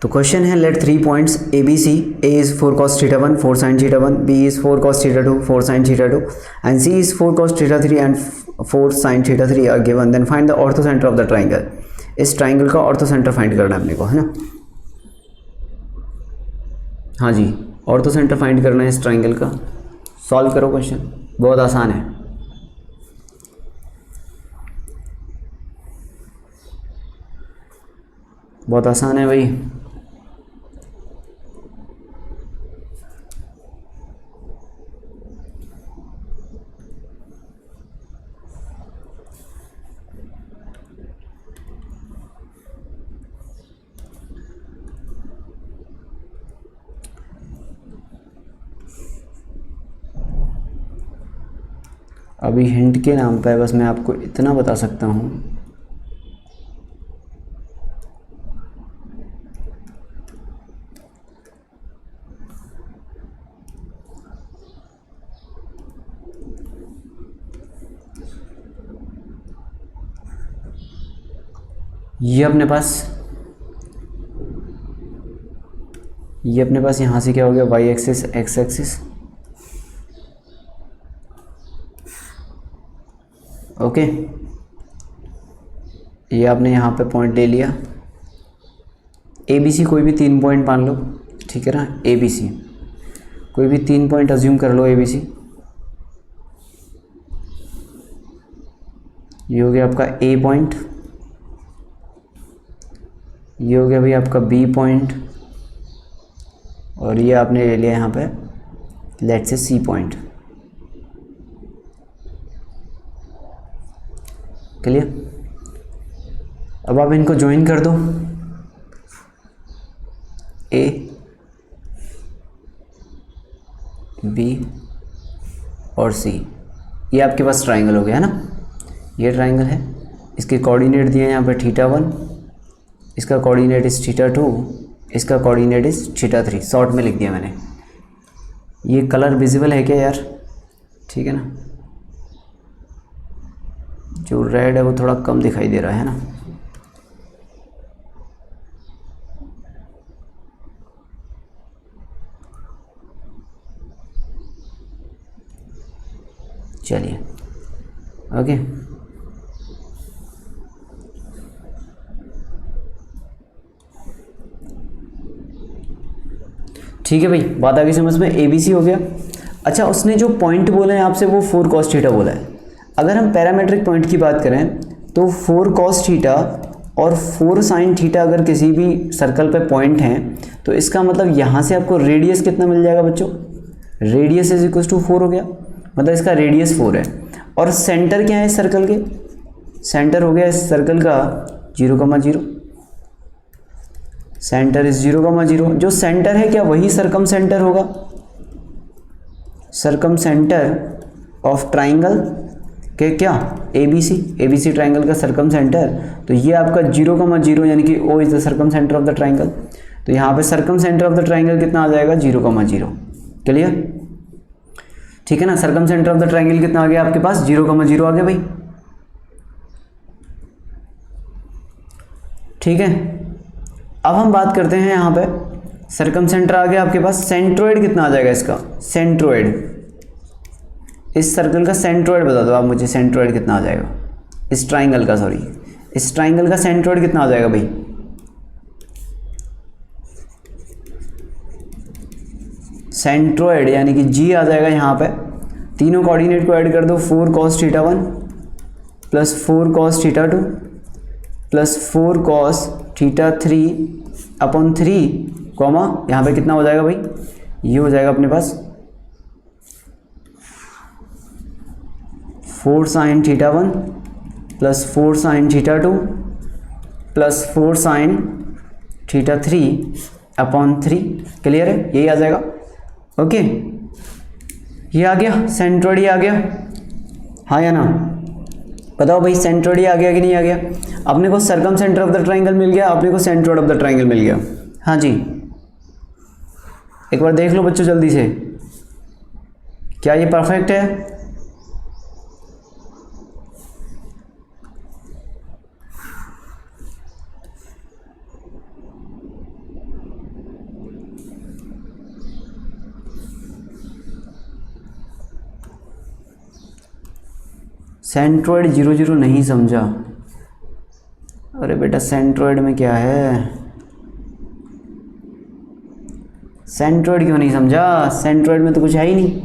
तो क्वेश्चन है let 3 points A B C, A is 4 cos theta 1 4 sin theta 1, B is 4 cos theta 2 4 sin theta 2 and C is 4 cos theta 3 and 4 sin theta 3 are given, then find the orthocentre of the triangle. इस triangle का orthocentre find करना है अपने को, है ना। हाँ जी, ortho centre find करना है इस ट्राइंगल का। सॉल्व करो क्वेश्चन, बहुत आसान है। बहुत आसान है भाई। अभी हिंट के नाम पे बस मैं आपको इतना बता सकता हूँ, ये अपने पास यहाँ से क्या हो गया, y axis x axis, okay. ये आपने यहाँ पे पॉइंट ले लिया, ए बी सी कोई भी 3 पॉइंट मान लो, ठीक है ना। ए बी सी कोई भी 3 पॉइंट अज्यूम कर लो, ए बी सी। ये हो गया आपका ए पॉइंट, ये हो गया भाई आपका बी पॉइंट, और ये आपने ले लिया यहाँ पे let's say C point. Clear. अब आप इनको ज्वाइन कर दो, ए बी और सी, ये आपके पास ट्राइंगल हो गया है ना। ये ट्राइंगल है, इसके कोऑर्डिनेट दिए हैं यहाँ पे थीटा 1, इसका कोऑर्डिनेट इज थीटा 2, इसका कोऑर्डिनेट इज थीटा 3। शॉर्ट में लिख दिया मैंने। ये कलर विजिबल है क्या यार, ठीक है ना। जो रेड है वो थोड़ा कम दिखाई दे रहा है ना। चलिए ओके। ठीक है भाई, बात आ गई समझ में। ए बी सी हो गया। अच्छा, उसने जो पॉइंट बोले हैं आपसे वो 4 cos थीटा बोला है। अगर हम पैरामेट्रिक पॉइंट की बात करें तो 4 cos थीटा और 4 sin थीटा अगर किसी भी सर्कल पे पॉइंट हैं तो इसका मतलब यहाँ से आपको रेडियस कितना मिल जाएगा बच्चों, रेडियस इज इक्वल टू 4 हो गया, मतलब इसका रेडियस 4 है। और सेंटर क्या है इस सर्कल के, सेंटर हो गया इस सर्कल का 0,0, सेंटर इज 0,0। जो सेंटर है क्या वही सरकम सेंटर होगा, सरकम सेंटर ऑफ ट्राइंगल के क्या, ए बी सी ट्राइंगल का सरकम सेंटर। तो ये आपका 0,0 यानी कि O is the circumcentre of the triangle. तो यहाँ पे circumcentre of the triangle कितना आ जाएगा, 0,0। क्लियर, ठीक है ना। Circumcentre of the triangle कितना आ गया आपके पास, 0,0 आ गया भाई, ठीक है। अब हम बात करते हैं यहाँ पे सरकम सेंटर आ गया आपके पास, सेंट्रोइड कितना आ जाएगा इसका, सेंट्रोइड, इस सर्कल का सेंट्रोइड बता दो आप मुझे, सेंट्रोइड कितना आ जाएगा इस ट्राइंगल का, सॉरी इस ट्राइंगल का सेंट्रोइड कितना आ जाएगा भाई। सेंट्रोइड यानी कि जी आ जाएगा यहाँ पे। तीनों कोऑर्डिनेट को ऐड कर दो, 4 cos theta 1 plus 4 cos theta 2 plus 4 cos theta 3 upon 3 comma यहाँ पे कितना हो जाएगा भाई, ये हो जाएगा अपने पास 4 sin theta 1 plus 4 sin theta 2 plus 4 sin theta 3 upon 3। Clear है, यही आ जाएगा। ओके, ये आ गया सेंट्रोइड, आ गया, हाँ या ना, बताओ भाई सेंट्रोइड आ गया कि नहीं आ गया। अपने को सरकम सेंटर ऑफ द ट्राइंगल मिल गया, अपने को सेंट्रोइड ऑफ द ट्राइंगल मिल गया। हाँ जी, एक बार देख लो बच्चों जल्दी से, क्या ये परफेक्ट है। सेंट्रोइड 0 0 नहीं समझा। अरे बेटा सेंट्रोइड में क्या है, सेंट्रोइड क्यों नहीं समझा? सेंट्रोइड में तो कुछ है ही नहीं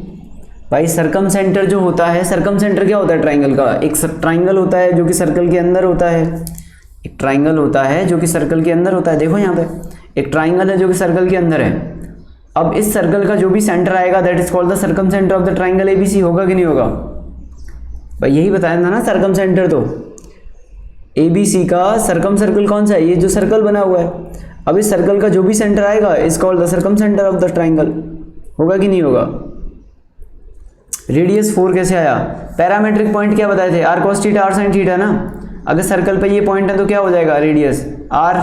भाई। सरकम सेंटर जो होता है, सरकम सेंटर क्या होता है ट्राइंगल का? एक ट्राइंगल होता है जो कि सर्कल के अंदर होता है, एक ट्राइंगल होता है जो कि सर्कल के अंदर होता है। देखो यहाँ पे एक ट्राइंगल है जो कि सर्कल के अंदर है। अब इस सर्कल का जो भी सेंटर आएगा that is called the circum centre of the triangle ABC. होगा कि नहीं होगा भाई? यही बताया था ना सर्कम सेंटर। तो एबीसी का सरकम सर्कल कौन सा है? ये जो सर्कल बना हुआ है। अब इस सर्कल का जो भी सेंटर आएगा is called the circum centre of the triangle. होगा कि नहीं होगा? रेडियस 4 कैसे आया? पैरामेट्रिक पॉइंट क्या बताए थे? R cos theta r sine theta ना। अगर सर्कल पे ये पॉइंट है तो क्या हो जाएगा? Radius r.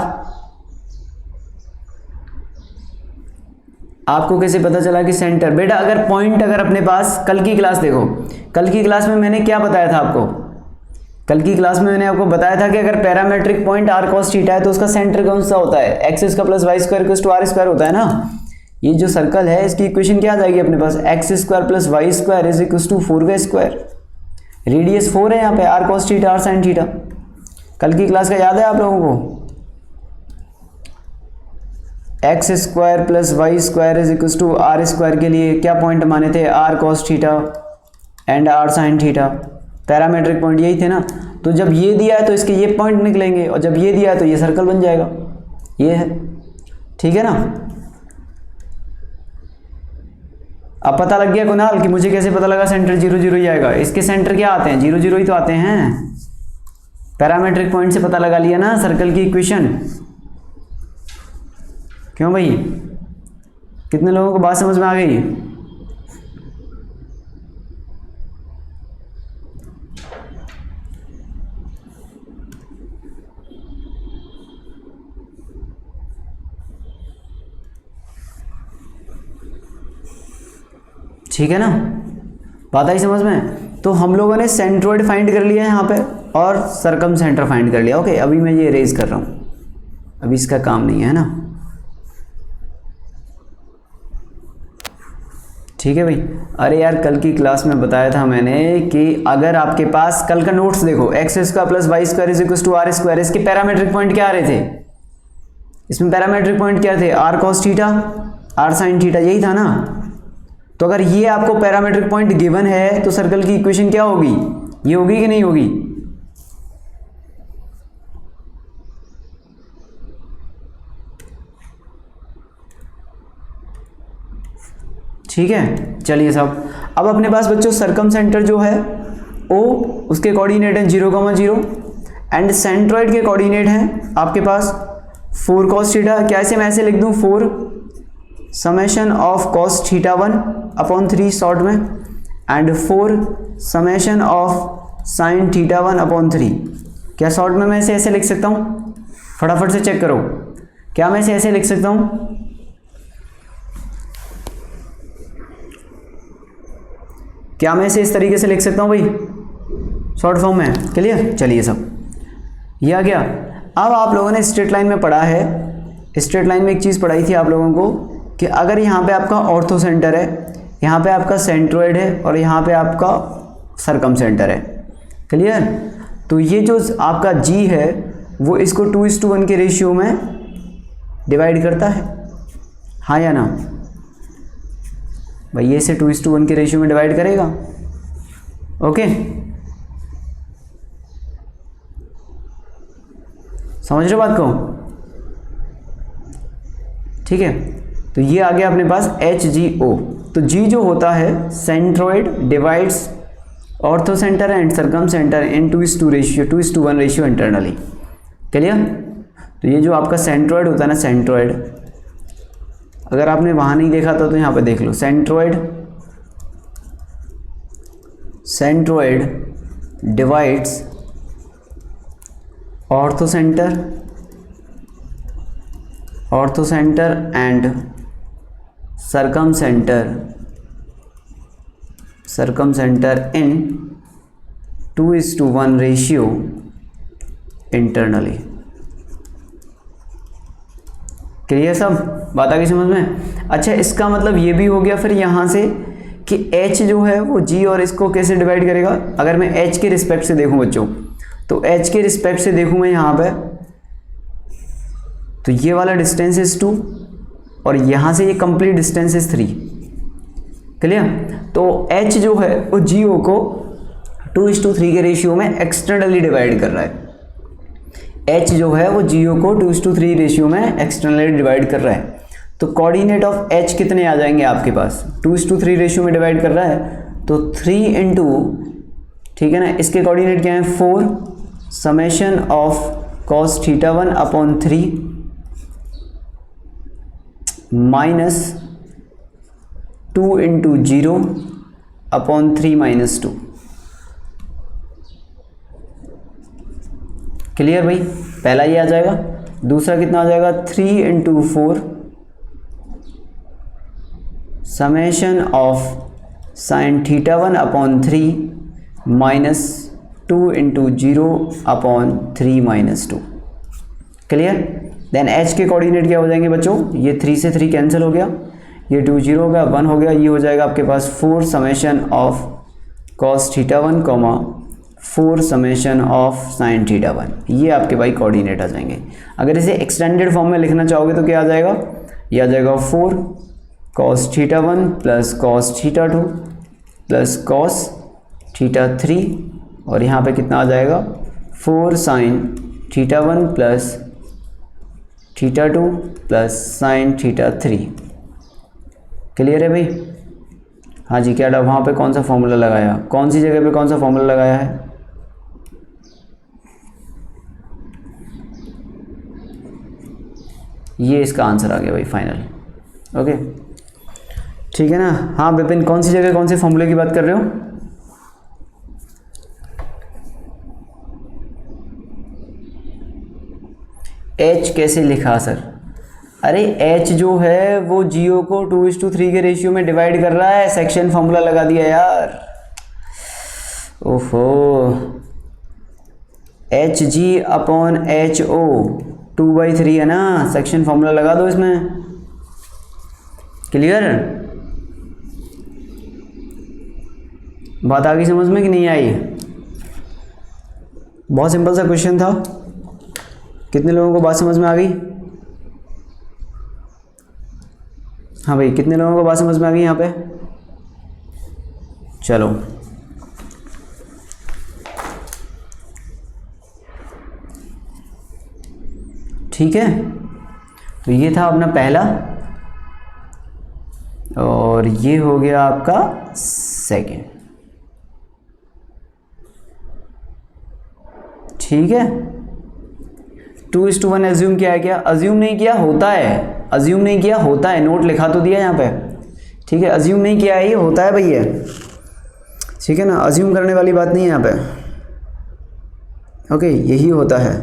आपको कैसे पता चला कि सेंटर? बेटा अगर पॉइंट अगर अपने पास, कल की क्लास देखो, कल की क्लास में मैंने क्या बताया था आपको? कल की क्लास में मैंने आपको बताया था कि अगर parametric point r cos theta है तो उसका सेंटर कौन सा होता है? X square plus y square equals to r square होता है ना। ये जो सर्कल है इसकी इक्वेशन क्या आ जाएगी अपने पास? X square plus y square is equals to 4 square. Radius 4 है यहाँ पे, r cos theta r sine theta. कल की क्लास का याद है आप लोगों को? X square plus y square is equals to r square के लिए क्या पॉइंट माने थे? R cos theta and r sine theta. Parametric point यही थे ना। तो जब ये दिया है तो इसके ये पॉइंट निकलेंगे, और जब ये दिया है तो ये सर्कल बन जाएगा। ये है, ठीक है ना। अब पता लग गया कुणाल कि मुझे कैसे पता लगा सेंटर 0 0 ही आएगा? इसके सेंटर क्या आते हैं? 0 0 ही तो आते हैं। पैरामेट्रिक पॉइंट से पता लगा लिया ना सर्कल की इक्वेशन। क्यों भाई? कितने लोगों को बात समझ में आ गई? ठीक है ना, बात आई समझ में? तो हम लोगों ने सेंट्रोइड फाइंड कर लिया है यहाँ पे और सरकम सेंटर फाइंड कर लिया। ओके, अभी मैं ये इरेज कर रहा हूँ, अभी इसका काम नहीं है ना। ठीक है भाई। अरे यार कल की क्लास में बताया था मैंने कि अगर आपके पास कल का नोट्स देखो, x square plus y square is equal to r square, इसके पैरामेट्रिक पॉइंट क्या आ रहे थे? इसमें पैरामेट्रिक पॉइंट क्या थे? R cos theta r sine theta, यही था ना। तो अगर ये आपको पैरामेट्रिक पॉइंट गिवन है तो सर्कल की इक्वेशन क्या होगी? ये होगी कि नहीं होगी? ठीक है, चलिए साहब। अब अपने पास बच्चों सरकम सेंटर जो है ओ, उसके कोऑर्डिनेट है 0, 0 एंड सेंट्रॉइड के कोऑर्डिनेट हैं आपके पास 4 cos थीटा। क्या मैं ऐसे लिख दूं? 4 summation of cos theta 1 upon 3 short में, and 4 summation of sine theta 1 upon 3। क्या शॉर्ट में मैं इसे ऐसे लिख सकता हूँ? फटाफट से चेक करो, क्या मैं इसे ऐसे लिख सकता हूँ? क्या मैं इसे इस तरीके से लिख सकता हूँ भाई शॉर्ट फॉर्म में? क्लियर? चलिए सब ये आ गया। अब आप लोगों ने स्ट्रेट लाइन में पढ़ा है, स्ट्रेट लाइन में एक चीज़ पढ़ाई थी आप लोगों को कि अगर यहाँ पे आपका ऑर्थो सेंटर है, यहाँ पे आपका सेंट्रोइड है और यहाँ पे आपका सरकम सेंटर है। क्लियर? तो ये जो आपका जी है वो इसको 2:1 के रेशियो में डिवाइड करता है, हाँ या ना भाई? ये से 2:1 के रेशियो में डिवाइड करेगा। ओके, समझ रहे हो बात को? ठीक है, तो ये आ गया अपने पास HGO। तो G जो होता है centroid divides orthocentre and circumcentre in 2:1 ratio internally. Clear? तो ये जो आपका सेंट्रोइड होता है ना, सेंट्रोइड, अगर आपने वहाँ नहीं देखा था तो यहाँ पे देख लो। Centroid divides orthocentre and circumcentre in 2:1 ratio internally. Clear सब? बात आ गई समझ में? अच्छा, इसका मतलब ये भी हो गया फिर यहाँ से कि h जो है वो g और इसको कैसे डिवाइड करेगा। अगर मैं h के रिस्पेक्ट से देखूं बच्चों, तो h के रिस्पेक्ट से देखूं मैं यहाँ पे, तो ये वाला डिस्टेंस इज 2 और यहाँ से ये कंप्लीट डिस्टेंस इज 3। क्लियर। तो h जो है वो GO को 2:3 के रेशियो में एक्सटर्नली डिवाइड कर रहा है। h जो है वो GO को 2:3 रेशियो में एक्सटर्नली डिवाइड कर रहा है। तो कोऑर्डिनेट ऑफ h कितने आ जाएंगे आपके पास, 2:3 रेशियो में डिवाइड कर रहा है तो 3 इंटू, ठीक है ना, इसके कोऑर्डिनेट क्या है 4 summation of cos θ1 upon 3 minus 2 into 0 upon 3 minus 2। Clear भाई, पहला ये आ जाएगा। दूसरा कितना आ जाएगा 3 into 4 summation of sine θ1 upon 3 minus 2 into 0 upon 3 minus 2। Clear. Then h के कोऑर्डिनेट क्या हो जाएंगे बच्चों, ये 3 से 3 कैंसिल हो गया, ये 2 0 हो गया, 1 हो गया, ये हो जाएगा आपके पास 4 summation of cos θ1 comma 4 summation of sine θ1। ये आपके भाई कोऑर्डिनेट आ जाएंगे। अगर इसे एक्सटेंडेड फॉर्म में लिखना चाहोगे तो क्या आ जाएगा, ये आ जाएगा 4 cos θ1 plus cos θ2 plus cos θ3 और यहाँ पे कितना आ जाएगा 4 sin θ1 plus θ2 plus sin θ3। Clear है भाई। हाँ जी, क्या वहाँ पे कौन सा फॉर्मूला लगाया, कौन सी जगह पे कौन सा फॉर्मूला लगाया है, ये इसका आंसर आ गया भाई फाइनल। ओके ठीक है ना। हाँ विपिन, कौन सी जगह कौन से फॉर्मूले की बात कर रहे हो, h कैसे लिखा सर। अरे h जो है वो GO को 2:3 के रेशियो में डिवाइड कर रहा है, सेक्शन फॉर्मूला लगा दिया यार। ओहो, HG अपॉन HO 2/3 है ना, सेक्शन फॉर्मूला लगा दो इसमें। क्लियर, बात आ गई समझ में कि नहीं आई। बहुत सिंपल सा क्वेश्चन था। कितने लोगों को बात समझ में आ गई। हाँ भाई, कितने लोगों को बात समझ में आ गई यहाँ पे। चलो ठीक है, तो ये था अपना पहला और ये हो गया आपका सेकंड। ठीक है, 2:1 एज्यूम किया है क्या, अज्यूम नहीं किया, होता है, अज्यूम नहीं किया होता है, नोट लिखा तो दिया यहाँ पे। ठीक है, अज्यूम नहीं किया है, ये होता है भैया। ठीक है ना, अज्यूम करने वाली बात नहीं है यहाँ पे। ओके, यही होता है।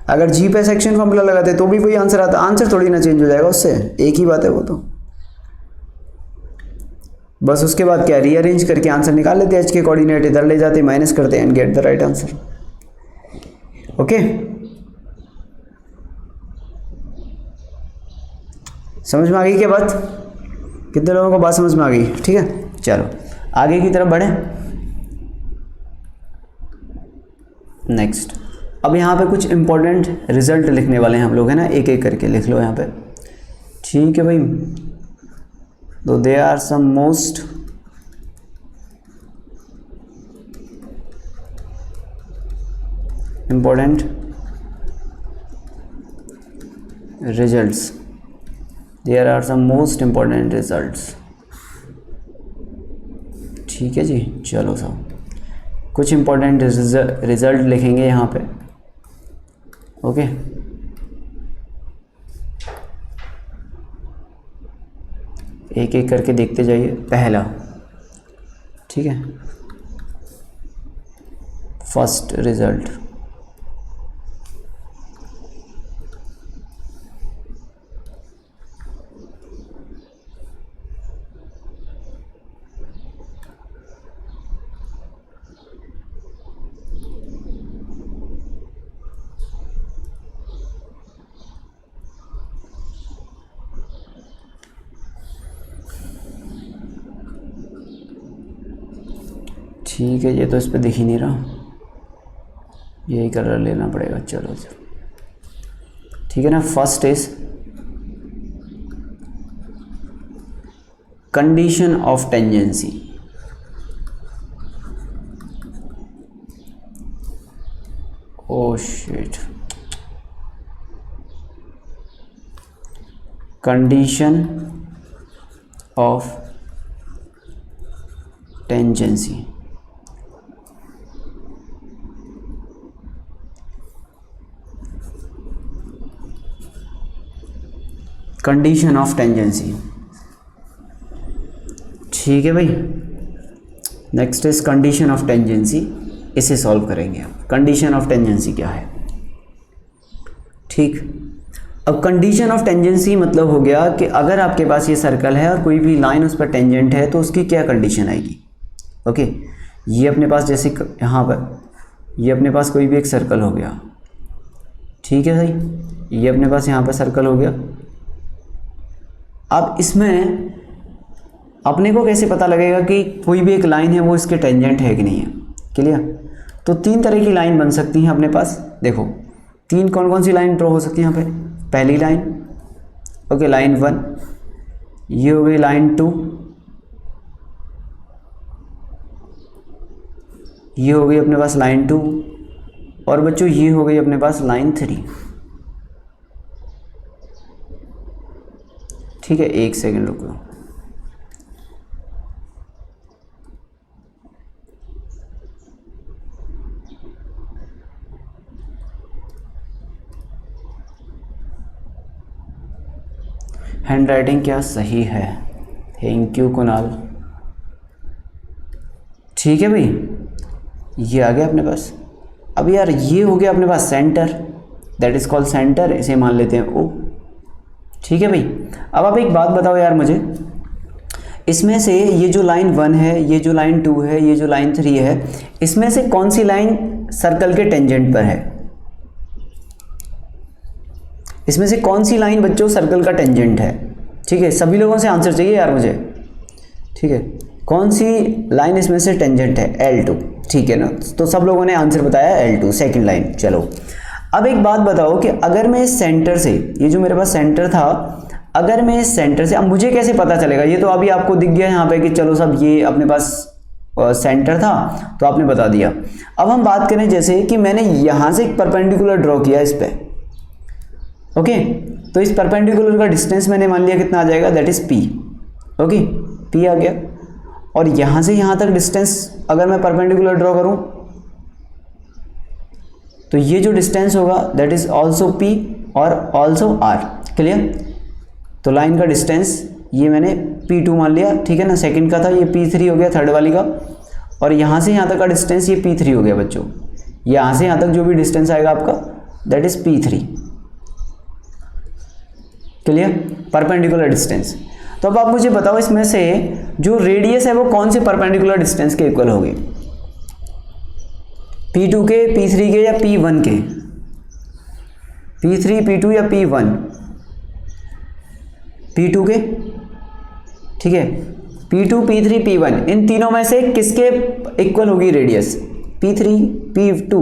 अगर जी पे सेक्शन फॉर्मूला लगाते तो भी वही आंसर आता, आंसर थोड़ी ना चेंज हो जाएगा उससे, एक ही बात है वो तो। बस उसके बाद क्या, रीअरेंज करके आंसर निकाल लेते हैं, एच के कोऑर्डिनेट इधर ले जाते, माइनस करते and get the right answer. Okay, समझ में आ गई क्या बात, कितने लोगों को बात समझ में आ गई। ठीक है, चलो आगे की तरफ बढ़े। नेक्स्ट, अब यहाँ पे कुछ इंपॉर्टेंट रिजल्ट लिखने वाले हैं हम लोग, है ना, एक एक करके लिख लो यहाँ पे। ठीक है भाई, तो they are some most important results, there are some most important results। ठीक है जी, चलो साहब कुछ important रिजल्ट लिखेंगे यहाँ पे। ओके, एक एक करके देखते जाइए। पहला, ठीक है, फर्स्ट रिजल्ट, ठीक है, ये तो इस पर दिख ही नहीं रहा, यही कलर लेना पड़ेगा। चलो ठीक है ना। First is condition of tangency. Oh shit, condition of tangency. Condition of tangency, ठीक है भाई। Next is condition of tangency, इसे सॉल्व करेंगे आप। कंडीशन ऑफ टेंजेंसी क्या है? ठीक, अब कंडीशन ऑफ टेंजेंसी मतलब हो गया कि अगर आपके पास ये सर्कल है और कोई भी लाइन उस पर टेंजेंट है तो उसकी क्या कंडीशन आएगी। ओके, ये अपने पास जैसे यहाँ पर ये अपने पास कोई भी एक सर्कल हो गया, ठीक है भाई, ये अपने पास यहाँ पर सर्कल हो गया। अब इसमें अपने को कैसे पता लगेगा कि कोई भी एक लाइन है वो इसके टेंजेंट है कि नहीं है? क्लियर? तो तीन तरह की लाइन बन सकती हैं अपने पास। देखो तीन कौन कौन सी लाइन ड्रॉ हो सकती है यहाँ पे? पहली लाइन, ओके, लाइन 1, ये हो गई लाइन 2, ये हो गई अपने पास लाइन 2, और बच्चों ये हो गई अपने पास लाइन 3। ठीक है, एक सेकंड रुको। हैंड राइटिंग क्या सही है, थैंक यू कुणाल। ठीक है भाई, ये आ गया अपने पास। अब यार ये हो गया अपने पास centre, that is called centre, इसे मान लेते हैं ओ। ठीक है भाई, अब आप एक बात बताओ यार मुझे, इसमें से ये जो लाइन 1 है, ये जो लाइन 2 है, ये जो लाइन 3 है, इसमें से कौन सी लाइन सर्कल के टेंजेंट पर है? इसमें से कौन सी लाइन बच्चों सर्कल का टेंजेंट है? ठीक है, सभी लोगों से आंसर चाहिए यार मुझे। ठीक है, कौन सी लाइन इसमें से टेंजेंट है? L2, ठीक है ना। तो सब लोगों ने आंसर बताया L2, सेकंड लाइन। चलो अब एक बात बताओ कि अगर मैं इस सेंटर से, ये जो मेरे पास सेंटर था, अगर मैं इस सेंटर से, अब मुझे कैसे पता चलेगा? ये तो अभी आपको दिख गया यहाँ पे कि चलो सब ये अपने पास सेंटर था तो आपने बता दिया। अब हम बात करें जैसे कि मैंने यहाँ से एक परपेंडिकुलर ड्रॉ किया इस पर, ओके, तो इस परपेंडिकुलर का डिस्टेंस मैंने मान लिया कितना आ जाएगा, that is P। Okay, P आ गया। और यहाँ से यहाँ तक डिस्टेंस अगर मैं परपेंडिकुलर ड्रॉ करूँ तो ये जो डिस्टेंस होगा दैट इज ऑल्सो P और ऑल्सो R। क्लियर? तो लाइन का डिस्टेंस ये मैंने P2 मान लिया, ठीक है ना, सेकंड का था, ये P3 हो गया थर्ड वाली का। और यहाँ से यहाँ तक का डिस्टेंस ये P3 हो गया बच्चों। यहाँ से यहाँ तक जो भी डिस्टेंस आएगा आपका that is P3। Clear? Perpendicular distance. तो अब आप मुझे बताओ इसमें से जो रेडियस है वो कौन से परपेंडिकुलर डिस्टेंस के इक्वल होगी? P2 के, P3 के या P1 के? P3, P2 या P1? P2 के, ठीक है, P2, P3, P1, इन तीनों में से किसके इक्वल होगी रेडियस? P3, P2,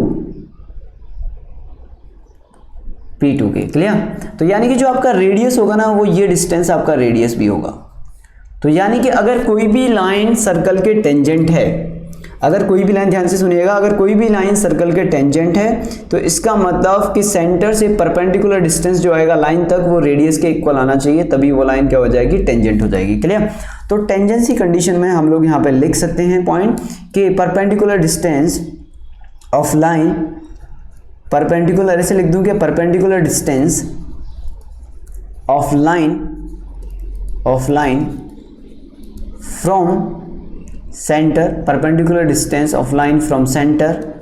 P2 के। क्लियर? तो यानी कि जो आपका रेडियस होगा ना वो ये डिस्टेंस आपका रेडियस भी होगा। तो यानी कि अगर कोई भी लाइन सर्कल के टेंजेंट है, अगर कोई भी लाइन, ध्यान से सुनिएगा, अगर कोई भी लाइन सर्कल के टेंजेंट है तो इसका मतलब कि सेंटर से परपेंडिकुलर डिस्टेंस जो आएगा लाइन तक वो रेडियस के इक्वल आना चाहिए, तभी वो लाइन क्या हो जाएगी? टेंजेंट हो जाएगी। क्लियर? तो टेंजेंसी कंडीशन में हम लोग यहाँ पे लिख सकते हैं पॉइंट कि perpendicular distance of line, perpendicular ऐसे लिख दूं कि perpendicular distance of line from centre, perpendicular distance of line from centre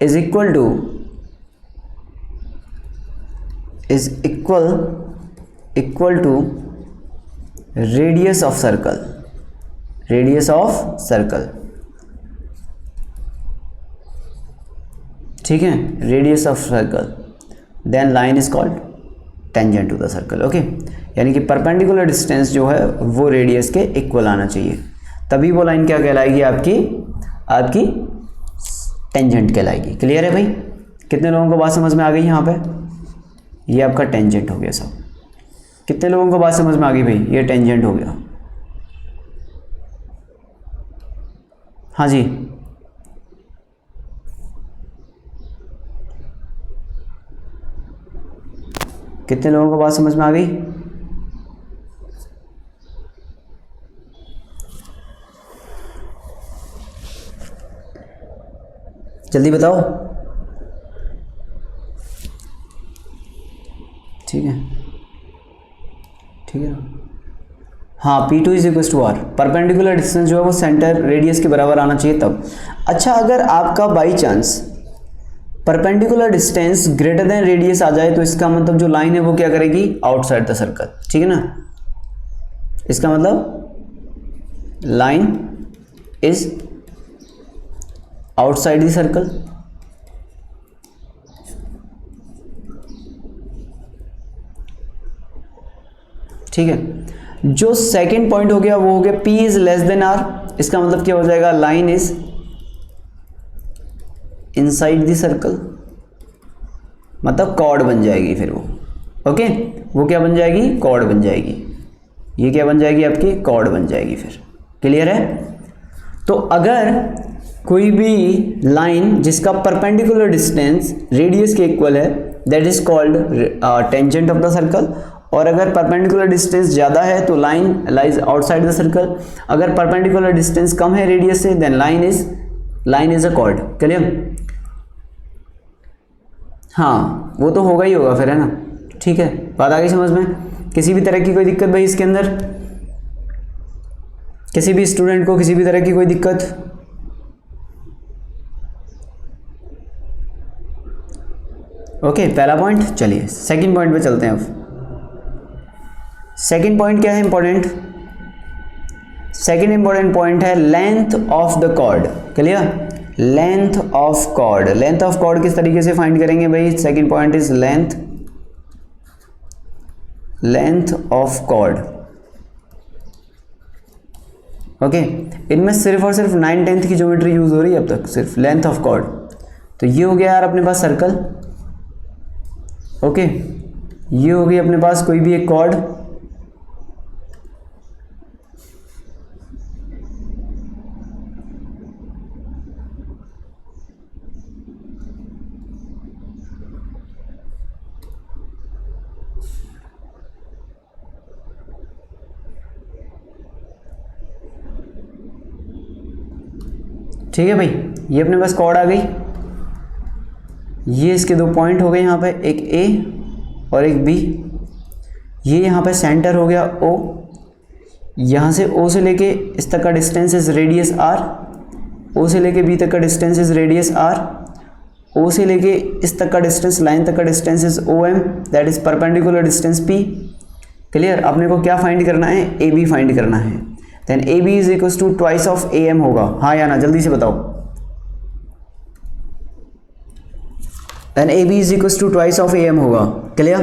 is equal to radius of circle, ठीक है, radius of circle, then line is called tangent to the circle. Okay, यानी कि perpendicular distance जो है वो radius के equal आना चाहिए, तभी वो लाइन क्या कहलाएगी, आपकी आपकी टेंजेंट कहलाएगी। क्लियर है भाई? कितने लोगों को बात समझ में आ गई यहाँ पे? ये आपका टेंजेंट हो गया सब। कितने लोगों को बात समझ में आ गई भाई? ये टेंजेंट हो गया। हाँ जी, कितने लोगों को बात समझ में आ गई? जल्दी बताओ। ठीक है, ठीक है। हाँ, P2 is equal to r, perpendicular distance जो है वो सेंटर रेडियस के बराबर आना चाहिए तब। अच्छा, अगर आपका by chance perpendicular distance greater than radius आ जाए तो इसका मतलब जो लाइन है वो क्या करेगी, आउटसाइड द सर्कल। ठीक है ना? इसका मतलब line is outside the circle. ठीक है। जो सेकंड पॉइंट हो गया वो हो गया P is less than R। इसका मतलब क्या हो जाएगा, line is inside the circle, मतलब कॉर्ड बन जाएगी फिर वो। ओके, वो क्या बन जाएगी, कॉर्ड बन जाएगी। ये क्या बन जाएगी, आपकी कॉर्ड बन जाएगी फिर। क्लियर है? तो अगर कोई भी लाइन जिसका परपेंडिकुलर डिस्टेंस रेडियस के इक्वल है that is called tangent of the circle, और अगर परपेंडिकुलर डिस्टेंस ज़्यादा है तो line lies outside the circle, अगर परपेंडिकुलर डिस्टेंस कम है रेडियस से then line is a chord. Clear? हाँ, वो तो होगा ही होगा फिर, है ना? ठीक है, बात आ गई समझ में? किसी भी तरह की कोई दिक्कत भाई इसके अंदर? किसी भी स्टूडेंट को किसी भी तरह की कोई दिक्कत? ओके, पहला पॉइंट। चलिए सेकंड पॉइंट पे चलते हैं अब। सेकंड पॉइंट क्या है इंपॉर्टेंट? सेकंड इंपॉर्टेंट पॉइंट है length of the chord. Clear? Length of chord. Length of chord किस तरीके से फाइंड करेंगे भाई? Second point is length of chord. Okay, इनमें सिर्फ और सिर्फ 9/10 की ज्योमेट्री यूज हो रही है अब तक, सिर्फ लेंथ ऑफ कॉर्ड। तो ये हो गया यार अपने पास सर्कल। ओके, ये हो गई अपने पास कोई भी एक कॉर्ड। ठीक है भाई, ये अपने पास कॉर्ड आ गई। ये इसके दो पॉइंट हो गए यहाँ पे, एक A और एक B। ये यहाँ पे सेंटर हो गया O। यहाँ से O से लेके इस तक का distance is radius R। O से लेके B तक का distance is radius R। O से लेके इस तक का डिस्टेंस, लाइन तक का distance is OM, that is perpendicular distance P। Clear? अपने को क्या फाइंड करना है? AB फाइंड करना है। Then AB is equal to twice of AM होगा। हाँ या ना, जल्दी से बताओ। Then AB is equal to twice of AM होगा। क्लियर?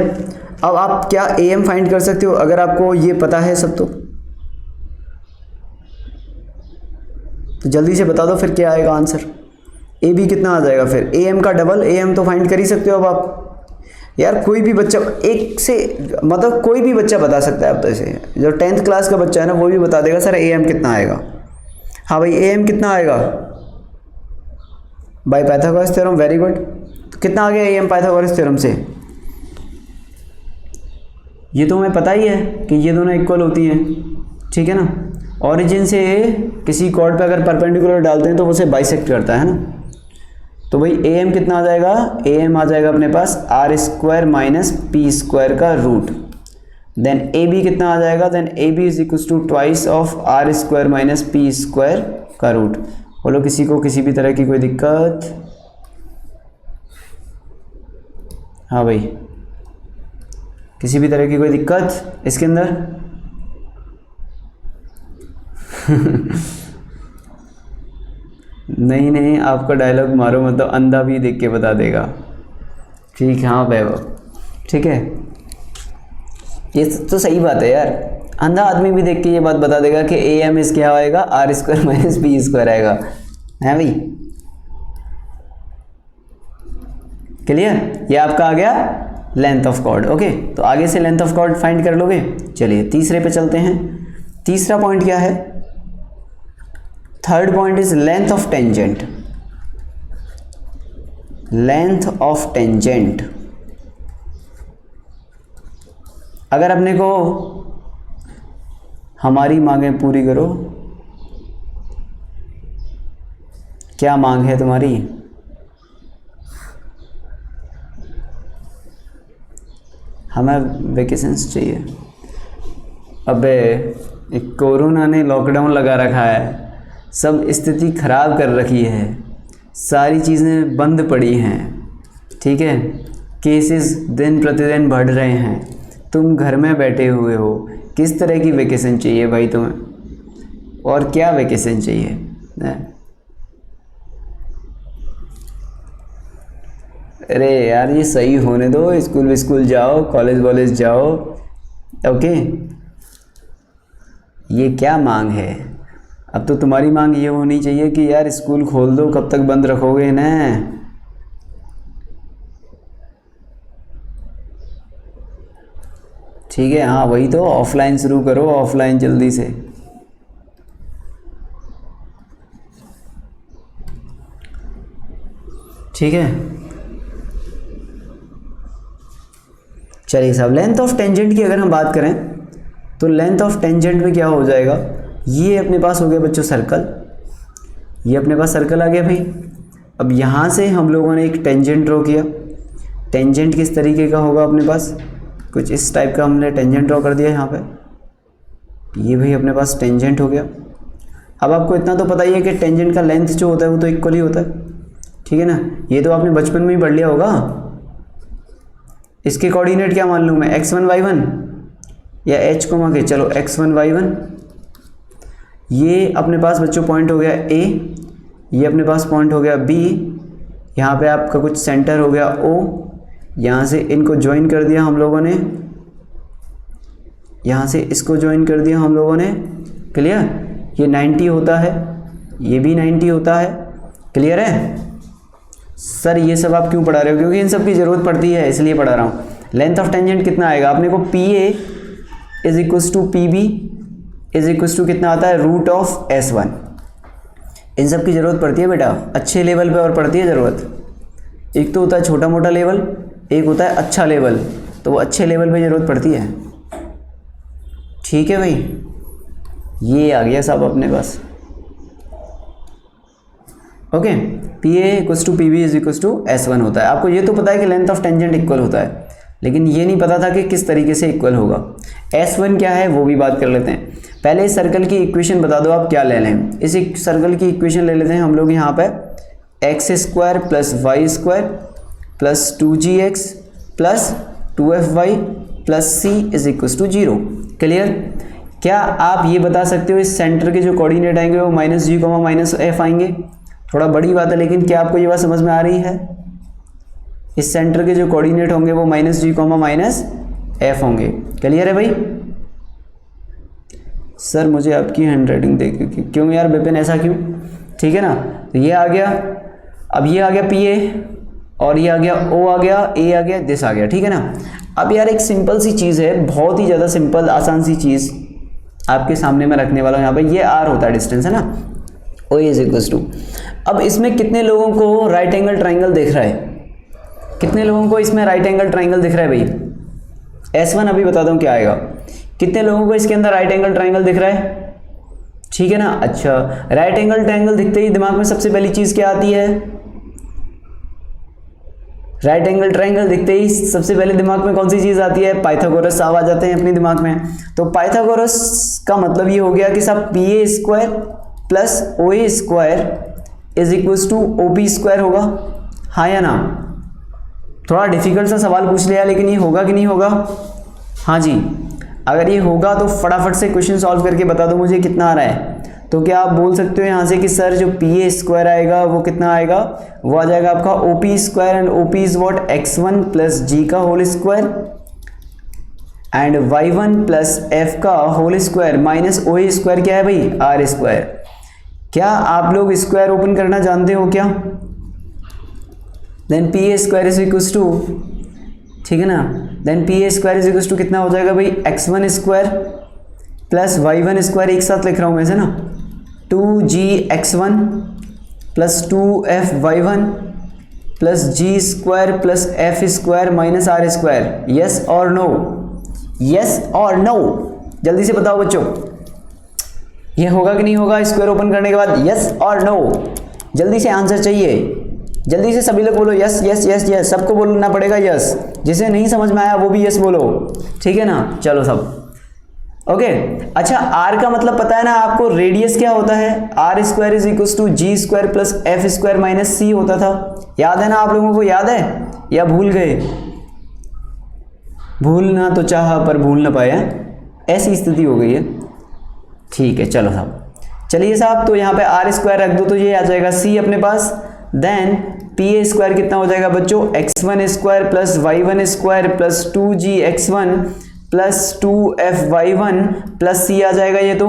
अब आप क्या AM फाइंड कर सकते हो अगर आपको ये पता है सब, तो जल्दी से बता दो फिर क्या आएगा आंसर। AB कितना आ जाएगा फिर? AM का डबल। AM तो फाइंड कर ही सकते हो अब आप। यार कोई भी बच्चा एक से, मतलब कोई भी बच्चा बता सकता है अब तो इसे। जो 10th क्लास का बच्चा है ना वो भी बता देगा सर AM कितना आएगा। हाँ भाई, AM कितना आएगा by Pythagoras theorem? Very good. तो कितना आ गया AM पाइथागोरस थ्योरम से? ये तो हमें पता ही है कि ये दोनों इक्वल होती हैं। ठीक है ना? ओरिजिन से किसी कॉर्ड पे अगर परपेंडिकुलर डालते हैं तो वो उसे बाइसेक्ट करता है ना। तो भाई AM कितना आ जाएगा? AM आ जाएगा अपने पास R² माइनस P² का रूट। देन AB कितना आ जाएगा? Then AB is equal to twice of R² minus P² का रूट। बोलो किसी को किसी भी तरह की कोई दिक्कत? हाँ भाई, किसी भी तरह की कोई दिक्कत इसके अंदर? नहीं नहीं, आपका डायलॉग मारो मतलब अंधा भी देख के बता देगा। ठीक है, हाँ वैभव, ठीक है, ये तो सही बात है यार। अंधा आदमी भी देख के ये बात बता देगा कि ए एम इस क्या आएगा, R square minus B square आएगा, है भाई? क्लियर? ये आपका आ गया लेंथ ऑफ कॉर्ड। ओके, तो आगे से लेंथ ऑफ कॉर्ड फाइंड कर लोगे। चलिए तीसरे पे चलते हैं। तीसरा पॉइंट क्या है? Third point is length of tangent. Length of tangent, अगर अपने को हमारी मांगें पूरी करो, क्या मांग है तुम्हारी? हमें वेकेशंस चाहिए। अबे एक कोरोना ने लॉकडाउन लगा रखा है, सब स्थिति खराब कर रखी है, सारी चीज़ें बंद पड़ी हैं, ठीक है, केसेस दिन प्रतिदिन बढ़ रहे हैं, तुम घर में बैठे हुए हो, किस तरह की वेकेशन चाहिए भाई तुम्हें? और क्या वेकेशन चाहिए? अरे यार ये सही होने दो, स्कूल जाओ, कॉलेज वॉलेज जाओ। ओके, ये क्या मांग है? अब तो तुम्हारी मांग ये होनी चाहिए कि यार स्कूल खोल दो, कब तक बंद रखोगे ना? ठीक है, हाँ वही तो, ऑफलाइन शुरू करो, ऑफलाइन जल्दी से। ठीक है, चलिए साहब, लेंथ ऑफ टेंजेंट की अगर हम बात करें तो लेंथ ऑफ टेंजेंट में क्या हो जाएगा? ये अपने पास हो गया बच्चों सर्कल, ये अपने पास सर्कल आ गया भाई। अब यहाँ से हम लोगों ने एक टेंजेंट ड्रॉ किया। टेंजेंट किस तरीके का होगा अपने पास? कुछ इस टाइप का हमने टेंजेंट ड्रॉ कर दिया यहाँ पे। ये भाई अपने पास टेंजेंट हो गया। अब आपको इतना तो पता ही है कि टेंजेंट का लेंथ जो होता है वो तो इक्वल ही होता है, ठीक है ना? ये तो आपने बचपन में ही पढ़ लिया होगा। इसके कोऑर्डिनेट क्या मान लूँ मैं? x1 y1 या h कोमा के, चलो x1 y1। ये अपने पास बच्चों पॉइंट हो गया A, ये अपने पास पॉइंट हो गया B, यहाँ पे आपका कुछ सेंटर हो गया O, यहाँ से इनको ज्वाइन कर दिया हम लोगों ने, यहाँ से इसको ज्वाइन कर दिया हम लोगों ने। क्लियर? ये 90 होता है, ये भी 90 होता है। क्लियर है सर? ये सब आप क्यों पढ़ा रहे हो? क्योंकि इन सब की ज़रूरत पड़ती है, इसलिए पढ़ा रहा हूँ। लेंथ ऑफ टेंजेंट कितना आएगा अपने को? PA is equals to PB is equals to कितना आता है? Root of S1। इन सब की ज़रूरत पड़ती है बेटा, अच्छे लेवल पे और पड़ती है ज़रूरत। एक तो होता है छोटा मोटा लेवल, एक होता है अच्छा लेवल, तो वो अच्छे लेवल पे ज़रूरत पड़ती है। ठीक है भाई, ये आ गया सब अपने पास। Okay, PA equals to PB is equals to S1 होता है। आपको ये तो पता है कि लेंथ ऑफ टेंजेंट इक्वल होता है, लेकिन ये नहीं पता था कि किस तरीके से इक्वल होगा। S1 क्या है वो भी बात कर लेते हैं। पहले इस सर्कल की इक्वेशन बता दो आप क्या ले लें। इस सर्कल की इक्वेशन ले लेते हैं हम लोग यहाँ पे, x square plus y square plus 2gx plus 2fy plus c is equals to 0। Clear? क्या आप ये बता सकते हो इस सेंटर के जो कोऑर्डिनेट आएंगे वो -g, -f आएंगे? थोड़ा बड़ी बात है, लेकिन क्या आपको ये बात समझ में आ रही है? इस सेंटर के जो कोऑर्डिनेट होंगे वो -g, -f होंगे। क्लियर है भाई? सर मुझे आपकी हैंडराइटिंग देख के क्यों यार विपिन, ऐसा क्यों? ठीक है ना, तो ये आ गया। अब ये आ गया PA और ये आ गया O आ गया, A आ गया, दिस आ गया। ठीक है ना? अब यार एक सिंपल सी चीज़ है, बहुत ही ज़्यादा सिंपल आसान सी चीज़ आपके सामने मैं रखने वाला हूँ। यहाँ पे ये R होता है डिस्टेंस, है ना? O इज इक्वल्स टू, अब इसमें कितने लोगों को राइट एंगल ट्राइंगल दिख रहा है? कितने लोगों को इसमें राइट एंगल ट्राइंगल दिख रहा है भाई? S1 अभी बताता हूँ क्या आएगा। कितने लोगों को इसके अंदर राइट एंगल ट्राइंगल दिख रहा है? ठीक है ना? अच्छा, राइट एंगल ट्राइंगल दिखते ही दिमाग में सबसे पहली चीज़ क्या आती है? राइट एंगल ट्राइंगल दिखते ही सबसे पहले दिमाग में कौन सी चीज़ आती है? पाइथागोरस साहब आ जाते हैं अपने दिमाग में। तो पाइथागोरस का मतलब ये हो गया कि साहब PA square plus OA square is equals to OB square होगा। हाँ या ना? थोड़ा डिफिकल्ट सा सवाल पूछ लिया, लेकिन ये होगा कि नहीं होगा? हाँ जी, अगर ये होगा तो फटाफट से क्वेश्चन सॉल्व करके बता दो मुझे कितना आ रहा है। तो क्या आप बोल सकते हो यहाँ से कि सर जो PA स्क्वायर आएगा वो कितना आएगा? वो आ जाएगा आपका OP square, and OP is what? x1 plus g का whole square. And y1 plus F का whole square minus O square क्या है भाई, आर स्क्वायर। क्या आप लोग स्क्वायर ओपन करना जानते हो क्या? Then P A square is equals to, ठीक है ना, then P A square is equals to कितना हो जाएगा भाई, x1 square plus y1 square, एक साथ लिख रहा हूँ वैसे ना, 2gx1 plus 2f(y1) plus G square plus F square minus R square. Yes और नो, यस और नो, जल्दी से बताओ बच्चों, ये होगा कि नहीं होगा स्क्वायर ओपन करने के बाद? यस और नो, जल्दी से आंसर चाहिए, जल्दी से सभी लोग बोलो यस यस यस यस, सबको बोलना पड़ेगा यस, जिसे नहीं समझ में आया वो भी यस बोलो, ठीक है ना। चलो सब ओके। अच्छा आर का मतलब पता है ना आपको, रेडियस क्या होता है, r square is equal to g square plus F square minus c होता था, याद है ना आप लोगों को, याद है या भूल गए? भूलना तो चाहा पर भूल ना पाया, ऐसी स्थिति हो गई है, ठीक है। चलो साहब, चलिए साहब, तो यहाँ पे आर स्क्वायर रख दो तो ये आ जाएगा सी अपने पास, देन पी ए स्क्वायर कितना हो जाएगा बच्चों, x1 square plus y1 square plus 2gx1 plus 2f(y1) plus c आ जाएगा। ये तो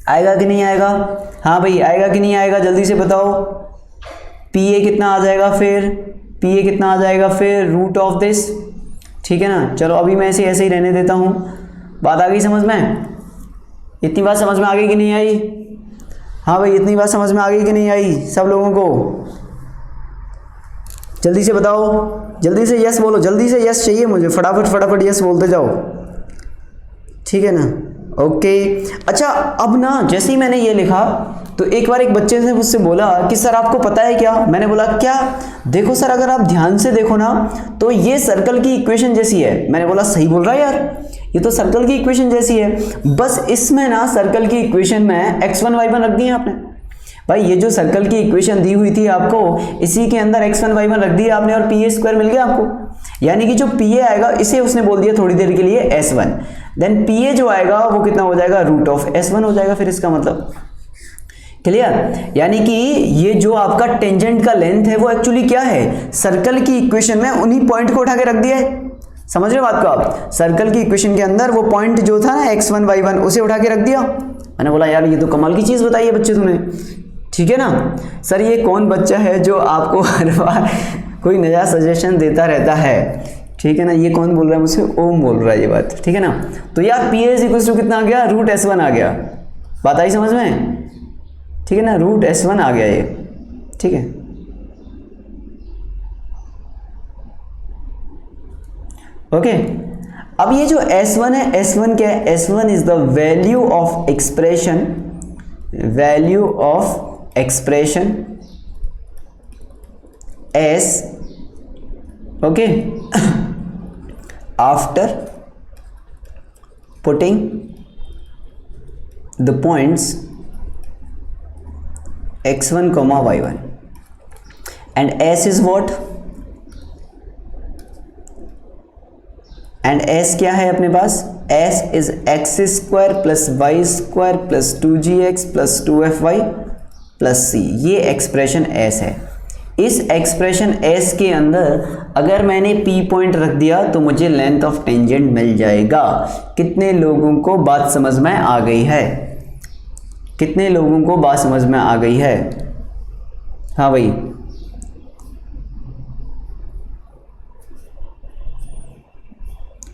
आएगा कि नहीं आएगा? हाँ भाई आएगा कि नहीं आएगा, जल्दी से बताओ। पी ए कितना आ जाएगा फिर, पी ए कितना आ जाएगा फिर, रूट ऑफ दिस, ठीक है ना। चलो अभी मैं ऐसे ही रहने देता हूँ, बात आ गई समझ में? इतनी बात समझ में आ गई कि नहीं आई? हाँ भाई इतनी बात समझ में आ गई कि नहीं आई सब लोगों को? जल्दी से बताओ, जल्दी से यस बोलो, जल्दी से यस चाहिए मुझे, फटाफट फटाफट यस बोलते जाओ, ठीक है ना। ओके अच्छा, अब ना जैसे ही मैंने ये लिखा तो एक बार एक बच्चे ने मुझसे बोला कि सर आपको पता है क्या? मैंने बोला क्या? देखो सर अगर आप ध्यान से देखो ना तो ये सर्कल की इक्वेशन जैसी है। मैंने बोला सही बोल रहा है यार, ये तो सर्कल की इक्वेशन जैसी है, बस इसमें ना सर्कल की इक्वेशन में x1 y1 रख दिए आपने। भाई ये जो सर्कल की इक्वेशन दी हुई थी आपको, इसी के अंदर x1 y1 रख दिया आपने और पी ए स्क्वायर मिल गया आपको। यानी कि जो पी ए आएगा इसे उसने बोल दिया थोड़ी देर के लिए s1, देन पी ए जो आएगा वो कितना हो जाएगा, रूट ऑफ s1 हो जाएगा। फिर इसका मतलब क्लियर, यानी कि ये जो आपका टेंजेंट का लेंथ है वो एक्चुअली क्या है, सर्कल की इक्वेशन में उन्हीं पॉइंट को उठा के रख दिया है। समझ रहे हो बात को आप? सर्कल की इक्वेशन के अंदर वो पॉइंट जो था ना x1 y1 उसे उठा के रख दिया। मैंने बोला यार ये तो कमाल की चीज बताई है बच्चे तूने, ठीक है ना। सर ये कौन बच्चा है जो आपको हर बार कोई नया सजेशन देता रहता है, ठीक है ना। ये कौन बोल रहा है मुझसे? ओम बोल रहा है ये बात, ठीक है ना। तो यार पी ए इक्वल टू कितना आ गया, रूट s1 आ गया, बात आई समझ में, ठीक है ना, रूट s1 आ गया ये, ठीक है। ओके अब ये जो s1 है, s1 क्या है, s1 is the value of expression, value of expression s, okay, after putting the points x1, y1 and s is what, and s क्या है अपने पास, s is x square plus y square plus 2gx plus 2fy plus c, ये expression s है। इस expression s के अंदर अगर मैंने p पॉइंट रख दिया तो मुझे लेंथ ऑफ टेंजेंट मिल जाएगा। कितने लोगों को बात समझ में आ गई है? कितने लोगों को बात समझ में आ गई है? हाँ भाई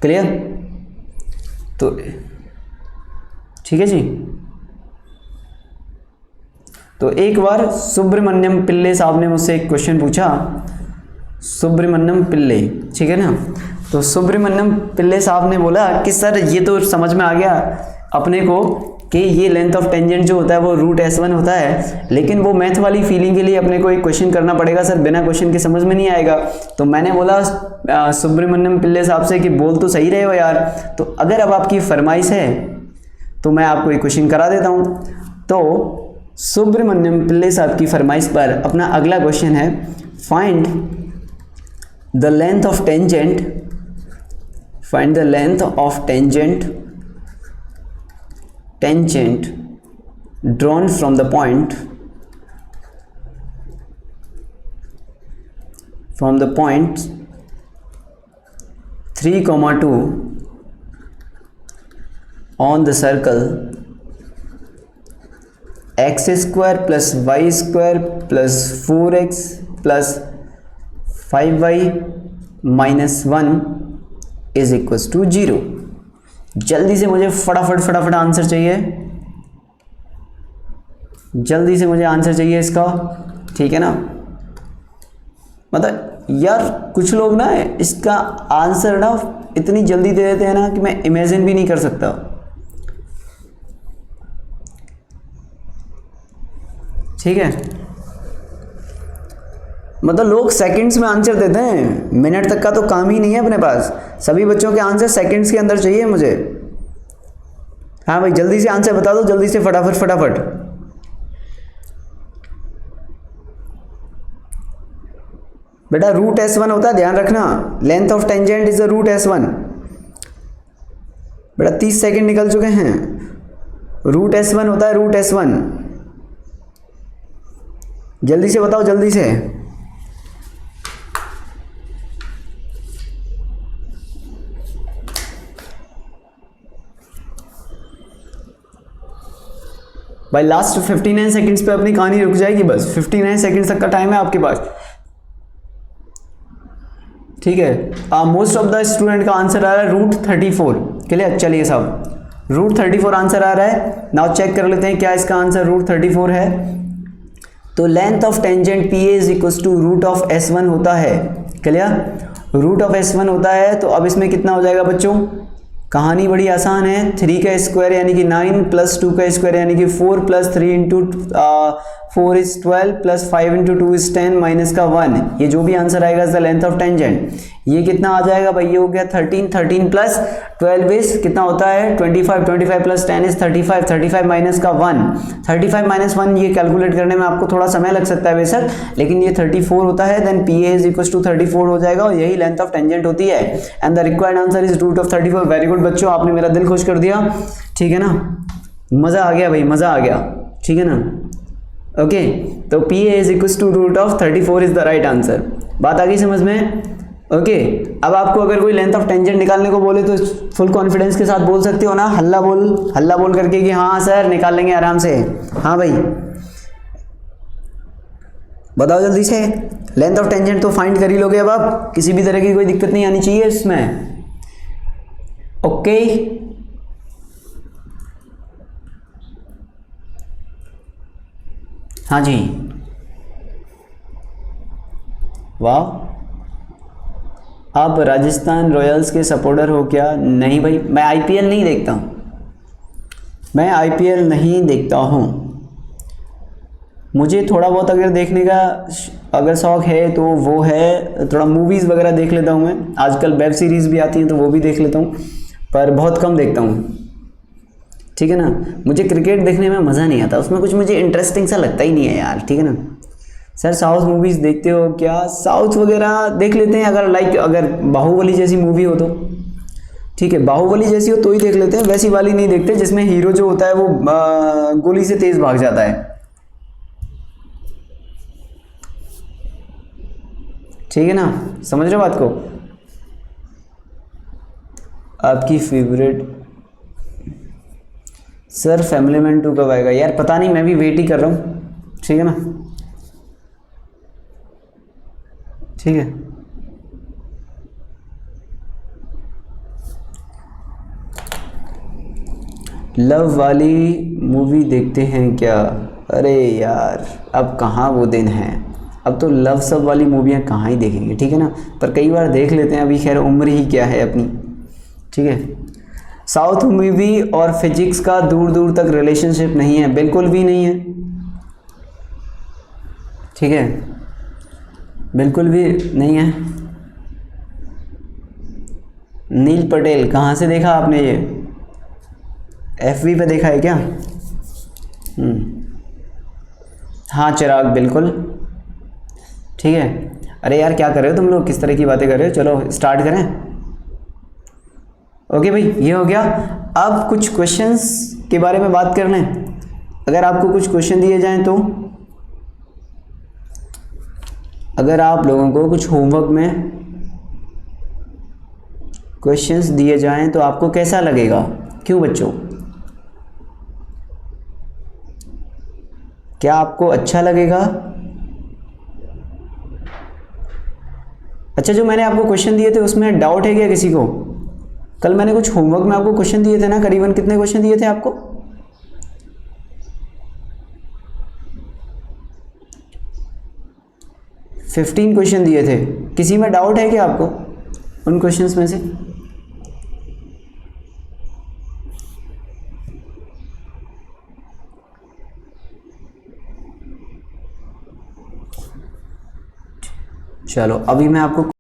क्लियर, तो ठीक है जी। तो एक बार सुब्रमण्यम पिल्ले साहब ने मुझसे एक क्वेश्चन पूछा, सुब्रमण्यम पिल्ले, ठीक है ना। तो सुब्रमण्यम पिल्ले साहब ने बोला कि सर ये तो समझ में आ गया अपने को कि ये लेंथ ऑफ टेंजेंट जो होता है वो रूट s1 होता है, लेकिन वो मैथ वाली फीलिंग के लिए अपने को एक क्वेश्चन करना पड़ेगा सर, बिना क्वेश्चन के समझ में नहीं आएगा। तो मैंने बोला सुब्रमण्यम पिल्ले साहब से कि बोल तो सही रहे हो यार, तो अगर अब आपकी फरमाइश है तो मैं आपको एक क्वेश्चन करा देता हूँ। तो सुब्रमण्यम पिल्ले साहब की फरमाइश पर अपना अगला क्वेश्चन है, find the length of tangent, find the length of tangent drawn from the point 3, 2 on the circle x square plus y square plus 4x plus 5y minus 1 is equal to 0। जल्दी से मुझे फटाफट answer चाहिए, जल्दी से मुझे answer चाहिए इसका, ठीक है ना। मतलब यार कुछ लोग ना इसका आंसर ना इतनी जल्दी दे देते हैं ना कि मैं इमेजिन भी नहीं कर सकता। ठीक है, मतलब लोग सेकंड्स में आंसर देते हैं, मिनट तक का तो काम ही नहीं है अपने पास। सभी बच्चों के आंसर सेकंड्स के अंदर चाहिए मुझे। हाँ भाई जल्दी से आंसर बता दो, जल्दी से फटाफट। बेटा रूट S1 होता है, ध्यान रखना, length of tangent is the root S1। बेटा 30 सेकंड निकल चुके हैं। रूट S1 होता है, रूट S1। जल्दी से बताओ, जल्दी से। भाई लास्ट 59 सेकंड्स पे अपनी कहानी रुक जाएगी, बस 59 सेकंड्स तक का टाइम है आपके पास। ठीक है, मोस्ट ऑफ द स्टूडेंट का आंसर आ रहा है रूट 34। क्लियर, चलिए साहब रूट 34 आंसर आ रहा है। नाउ चेक कर लेते हैं क्या इसका आंसर रूट 34 है। तो length of tangent P A is equal to root of S1 होता है। क्लियर, रूट ऑफ S1 होता है। तो अब इसमें कितना हो जाएगा बच्चों, कहानी बड़ी आसान है। 3 का स्क्वायर यानी कि 9 प्लस 2 का स्क्वायर यानी कि 4 plus 3 into 4 is 12 plus 5 into 2 is 10 minus का 1। ये जो भी आंसर आएगा is the length of tangent. ये कितना आ जाएगा भाई, ये हो गया 13 प्लस 12 इज कितना होता है 25 प्लस 10 इज 35 माइनस का 1। 35 माइनस 1 ये कैलकुलेट करने में आपको थोड़ा समय लग सकता है बेशक, लेकिन ये 34 होता है। Then P A is equal to 34 हो जाएगा और यही लेंथ ऑफ टेंजेंट होती है। And the required answer is root of 34। Very good बच्चों, आपने मेरा दिल खुश कर दिया। ठीक है ना, मजा आ गया भाई, मजा आ गया। ठीक है ना, ओके। तो P A is equal to root of 34 is the right answer. बात आ गई समझ में? ओके। अब आपको अगर कोई लेंथ ऑफ टेंजेंट निकालने को बोले तो फुल कॉन्फिडेंस के साथ बोल सकते हो ना, हल्ला बोल करके कि हाँ सर निकाल लेंगे आराम से। हाँ भाई बताओ जल्दी से, लेंथ ऑफ टेंजेंट तो फाइंड कर ही लोगे अब आप, किसी भी तरह की कोई दिक्कत नहीं आनी चाहिए इसमें। ओके हाँ जी, वाह। आप राजस्थान रॉयल्स के सपोर्टर हो क्या? नहीं भाई, मैं आईपीएल नहीं देखता हूँ, मैं आईपीएल नहीं देखता हूँ। मुझे थोड़ा बहुत अगर देखने का अगर शौक़ है तो वो है थोड़ा मूवीज़ वगैरह देख लेता हूँ मैं। आजकल वेब सीरीज़ भी आती हैं तो वो भी देख लेता हूँ, पर बहुत कम देखता हूँ। ठीक है ना, मुझे क्रिकेट देखने में मज़ा नहीं आता, उसमें कुछ मुझे इंटरेस्टिंग सा लगता ही नहीं है यार। ठीक है ना सर, साउथ मूवीज़ देखते हो क्या? साउथ वगैरह देख लेते हैं अगर अगर बाहुबली जैसी मूवी हो तो। ठीक है, बाहुबली जैसी हो तो ही देख लेते हैं, वैसी वाली नहीं देखते जिसमें हीरो जो होता है वो गोली से तेज़ भाग जाता है। ठीक है ना, समझ रहे हो बात को? आपकी फेवरेट सर फैमिली मैन 2 कब आएगा? यार पता नहीं, मैं भी वेट ही कर रहा हूँ। ठीक है ना, ठीक है। लव वाली मूवी देखते हैं क्या? अरे यार अब कहाँ वो दिन हैं, अब तो लव सब वाली मूवियाँ कहाँ ही देखेंगे। ठीक है ना, पर कई बार देख लेते हैं, अभी खैर उम्र ही क्या है अपनी। ठीक है, साउथ मूवी और फिजिक्स का दूर दूर तक रिलेशनशिप नहीं है, बिल्कुल भी नहीं है। ठीक है, बिल्कुल भी नहीं है। नील पटेल, कहाँ से देखा आपने ये? एफबी पे देखा है क्या? हाँ चिराग, बिल्कुल ठीक है। अरे यार क्या कर रहे हो तुम लोग, किस तरह की बातें कर रहे हो? चलो स्टार्ट करें। ओके भाई, ये हो गया। अब कुछ क्वेश्चंस के बारे में बात कर लें। अगर आपको कुछ क्वेश्चन दिए जाएं तो, अगर आप लोगों को कुछ होमवर्क में क्वेश्चंस दिए जाएं तो आपको कैसा लगेगा? क्यों बच्चों? क्या आपको अच्छा लगेगा? अच्छा, जो मैंने आपको क्वेश्चन दिए थे उसमें डाउट है क्या किसी को? कल मैंने कुछ होमवर्क में आपको क्वेश्चन दिए थे ना, करीबन कितने क्वेश्चन दिए थे आपको? 15 क्वेश्चन दिए थे। किसी में डाउट है क्या आपको उन क्वेश्चंस में से? चलो अभी मैं आपको